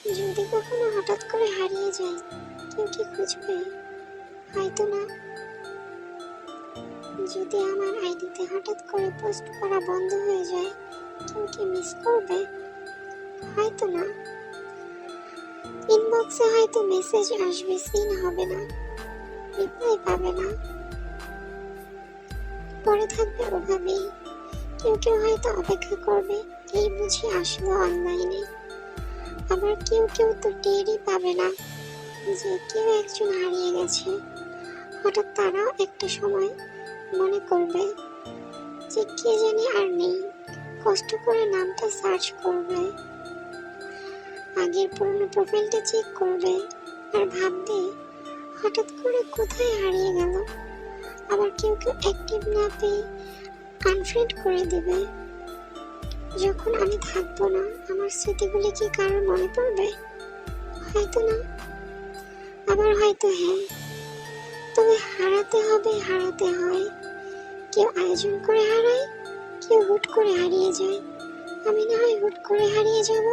যদি কখনো হঠাৎ করে হারিয়ে যায়, কেউ কি খুঁজবে? হয়তো না। যদি আমার আইডিতে হঠাৎ করে পোস্ট করা বন্ধ হয়ে যায়, কেউ কি মিস করবে? হয়তো না। ইনবক্সে হয়তো মেসেজ আসবে, সিন হবে না, রিপ্লাই পাবে না, পরে থাকবে ওভাবেই। কেউ কেউ হয়তো অপেক্ষা করবে, এই বুঝি আসলো অনলাইনে। আবার কেউ কেউ তো টেরই পাবে না যে কেউ একজন হারিয়ে গেছে। হঠাৎ তারাও একটা সময় মনে করবে যে কে জানি আর নেই, কষ্ট করে নামটা সার্চ করবে, আগের পুরনো প্রোফাইলটা চেক করবে আর ভাববে হঠাৎ করে কোথায় হারিয়ে গেল। আবার কেউ কেউ অ্যাক্টিভ না পেয়ে আনফ্রেন্ড করে দেবে। যখন আমি থাকবো না, আমার স্মৃতিগুলি কি কারোর মনে পড়বে? হয়তো না, আবার হয়তো হ্যাঁ। তবে হারাতে হবে, হারাতে হয়। কেউ আয়োজন করে হারায়, কেউ হুট করে হারিয়ে যায়। আমি না হয় হুট করে হারিয়ে যাব।